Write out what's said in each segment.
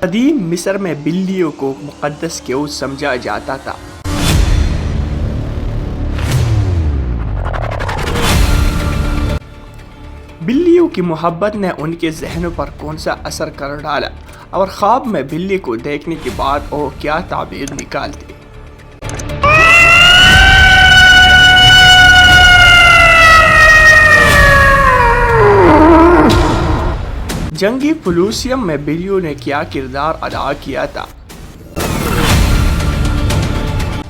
قدیم مصر میں بلیوں کو مقدس کیوں سمجھا جاتا تھا؟ بلیوں کی محبت نے ان کے ذہنوں پر کون سا اثر کر ڈالا اور خواب میں بلی کو دیکھنے کے بعد وہ کیا تعبیر نکالتے؟ جنگی پلوسیم میں بلیوں نے کیا کردار ادا کیا تھا؟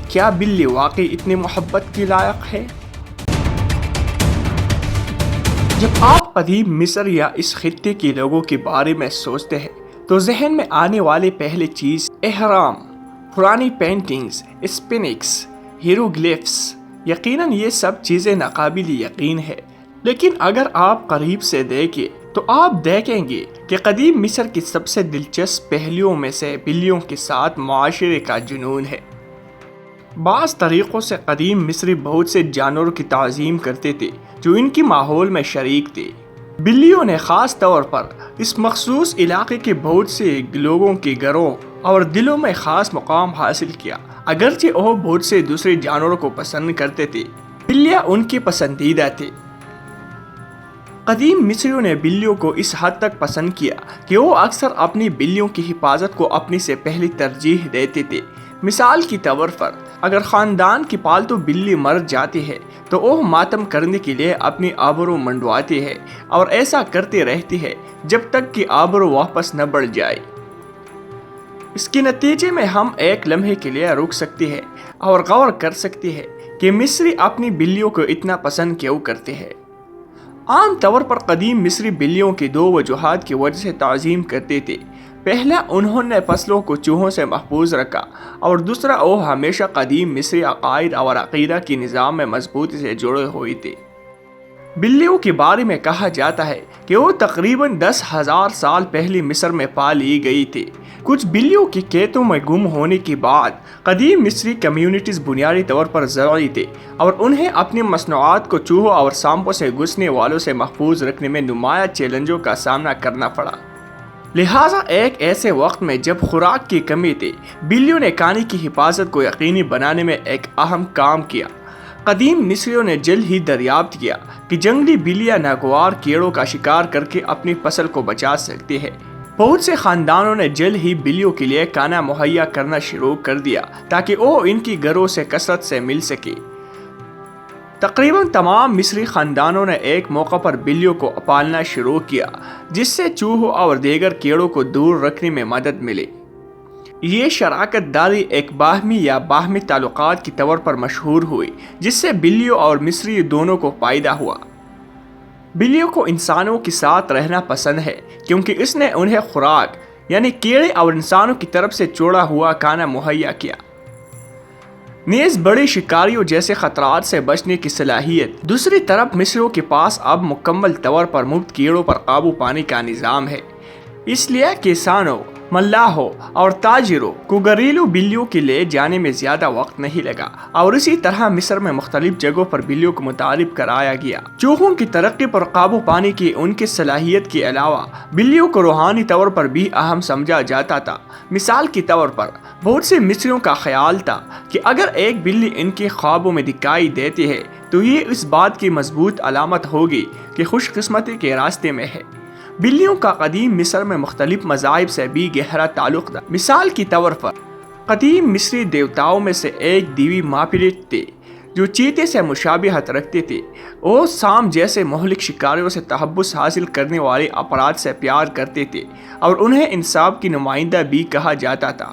کیا بلی واقعی اتنی محبت کی لائق ہے؟ جب آپ قدیم مصر یا اس خطے کے لوگوں کے بارے میں سوچتے ہیں تو ذہن میں آنے والی پہلی چیز اہرام، پرانی پینٹنگز، اسپینکس، ہیروگلیفس، یقیناً یہ سب چیزیں ناقابل یقین ہے، لیکن اگر آپ قریب سے دیکھیں تو آپ دیکھیں گے کہ قدیم مصر کی سب سے دلچسپ پہلوؤں میں سے بلیوں کے ساتھ معاشرے کا جنون ہے۔ بعض طریقوں سے قدیم مصری بہت سے جانوروں کی تعظیم کرتے تھے جو ان کی ماحول میں شریک تھے۔ بلیوں نے خاص طور پر اس مخصوص علاقے کے بہت سے لوگوں کے گھروں اور دلوں میں خاص مقام حاصل کیا۔ اگرچہ وہ بہت سے دوسرے جانوروں کو پسند کرتے تھے، بلیاں ان کی پسندیدہ تھے۔ قدیم مصریوں نے بلیوں کو اس حد تک پسند کیا کہ وہ اکثر اپنی بلیوں کی حفاظت کو اپنی سے پہلی ترجیح دیتے تھے۔ مثال کے طور پر اگر خاندان کی پالتو بلی مر جاتی ہے تو وہ ماتم کرنے کے لیے اپنی آبرو منڈواتی ہے اور ایسا کرتے رہتی ہے جب تک کہ آبرو واپس نہ بڑھ جائے۔ اس کے نتیجے میں ہم ایک لمحے کے لیے رک سکتے ہیں اور غور کر سکتے ہیں کہ مصری اپنی بلیوں کو اتنا پسند کیوں کرتے ہیں۔ عام طور پر قدیم مصری بلیوں کی دو وجوہات کی وجہ سے تعظیم کرتے تھے۔ پہلا، انہوں نے فصلوں کو چوہوں سے محفوظ رکھا، اور دوسرا، وہ ہمیشہ قدیم مصری عقائد اور عقیدہ کے نظام میں مضبوطی سے جڑے ہوئے تھے۔ بلیوں کے بارے میں کہا جاتا ہے کہ وہ تقریباً 10,000 سال پہلے مصر میں پالی گئی تھی۔ کچھ بلیوں کے کھیتوں میں گم ہونے کے بعد قدیم مصری کمیونٹیز بنیادی طور پر زرعی تھے اور انہیں اپنی مصنوعات کو چوہوں اور سانپوں سے گھسنے والوں سے محفوظ رکھنے میں نمایاں چیلنجوں کا سامنا کرنا پڑا۔ لہٰذا ایک ایسے وقت میں جب خوراک کی کمی تھی، بلیوں نے کھانے کی حفاظت کو یقینی بنانے میں ایک اہم کام کیا۔ قدیم مصریوں نے جلد ہی دریافت کیا کہ جنگلی بلیاں ناگوار کیڑوں کا شکار کر کے اپنی فصل کو بچا سکتی ہے۔ بہت سے خاندانوں نے جلد ہی بلیوں کے لیے کھانا مہیا کرنا شروع کر دیا تاکہ وہ ان کی گھروں سے کثرت سے مل سکے۔ تقریباً تمام مصری خاندانوں نے ایک موقع پر بلیوں کو پالنا شروع کیا جس سے چوہوں اور دیگر کیڑوں کو دور رکھنے میں مدد ملی۔ یہ شراکت داری ایک باہمی یا باہمی تعلقات کے طور پر مشہور ہوئی جس سے بلیوں اور مصری دونوں کو فائدہ ہوا۔ بلیوں کو انسانوں کے ساتھ رہنا پسند ہے کیونکہ اس نے انہیں خوراک یعنی کیڑے اور انسانوں کی طرف سے چھوڑا ہوا کھانا مہیا کیا۔ نیز بڑے شکاریوں جیسے خطرات سے بچنے کی صلاحیت۔ دوسری طرف مصریوں کے پاس اب مکمل طور پر مفت کیڑوں پر قابو پانے کا نظام ہے، اس لیے کسانوں، ملاحوں اور تاجروں کو گھریلو بلیوں کے لے جانے میں زیادہ وقت نہیں لگا، اور اسی طرح مصر میں مختلف جگہوں پر بلیوں کو متعارف کرایا گیا۔ چوہوں کی ترقی پر قابو پانے کی ان کی صلاحیت کے علاوہ بلیوں کو روحانی طور پر بھی اہم سمجھا جاتا تھا۔ مثال کے طور پر بہت سے مصریوں کا خیال تھا کہ اگر ایک بلی ان کے خوابوں میں دکھائی دیتی ہے تو یہ اس بات کی مضبوط علامت ہوگی کہ خوش قسمتی کے راستے میں ہے۔ بلیوں کا قدیم مصر میں مختلف مذاہب سے بھی گہرا تعلق تھا۔ مثال کے طور پر قدیم مصری دیوتاؤں میں سے ایک دیوی ماپلٹ تھے جو چیتے سے مشابہت رکھتے تھے۔ وہ سام جیسے مہلک شکاریوں سے تحفظ حاصل کرنے والے افراد سے پیار کرتے تھے اور انہیں انصاف کی نمائندہ بھی کہا جاتا تھا۔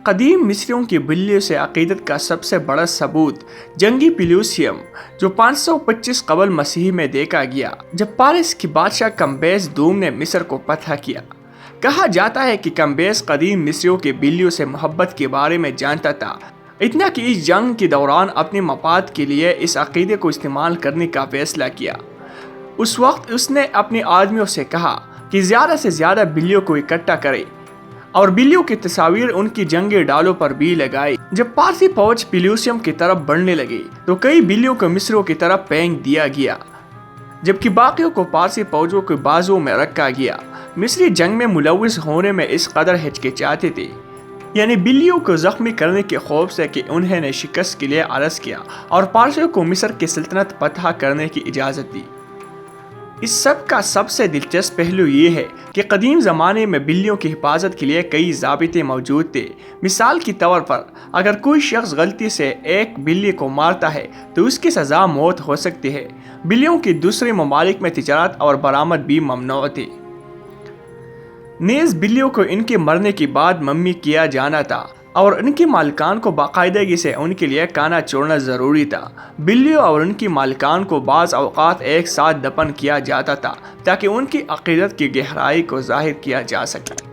قدیم مصریوں کی بلیوں سے عقیدت کا سب سے بڑا ثبوت جنگی پلوسیم جو 525 قبل مسیح میں دیکھا گیا جب پارس کے بادشاہ کمبیس دوم نے مصر کو فتح کیا۔ کہا جاتا ہے کہ کمبیس قدیم مصریوں کے بلیوں سے محبت کے بارے میں جانتا تھا، اتنا کہ اس جنگ کے دوران اپنے مفاد کے لیے اس عقیدے کو استعمال کرنے کا فیصلہ کیا۔ اس وقت اس نے اپنے آدمیوں سے کہا کہ زیادہ سے زیادہ بلیوں کو اکٹھا کرے اور بلیوں کی تصاویر ان کی جنگی ڈالوں پر بھی لگائی۔ جب پارسی فوج پلوسیم کی طرف بڑھنے لگی تو کئی بلیوں کو مصریوں کی طرف پھینک دیا گیا جبکہ باقیوں کو پارسی فوجوں کے بازوؤں میں رکھا گیا۔ مصری جنگ میں ملوث ہونے میں اس قدر ہچکچاتے تھے، یعنی بلیوں کو زخمی کرنے کے خوف سے کہ انہیں نے شکست کے لیے عرض کیا اور پارسیوں کو مصر کی سلطنت فتح کرنے کی اجازت دی۔ اس سب کا سب سے دلچسپ پہلو یہ ہے کہ قدیم زمانے میں بلیوں کی حفاظت کے لیے کئی ضابطے موجود تھے۔ مثال کے طور پر اگر کوئی شخص غلطی سے ایک بلی کو مارتا ہے تو اس کی سزا موت ہو سکتی ہے۔ بلیوں کی دوسرے ممالک میں تجارت اور برآمد بھی ممنوع تھی۔ نیز بلیوں کو ان کے مرنے کے بعد ممی کیا جانا تھا اور ان کے مالکان کو باقاعدگی سے ان کے لیے کانا چھوڑنا ضروری تھا۔ بلیوں اور ان کی مالکان کو بعض اوقات ایک ساتھ دفن کیا جاتا تھا تاکہ ان کی عقیدت کی گہرائی کو ظاہر کیا جا سکے۔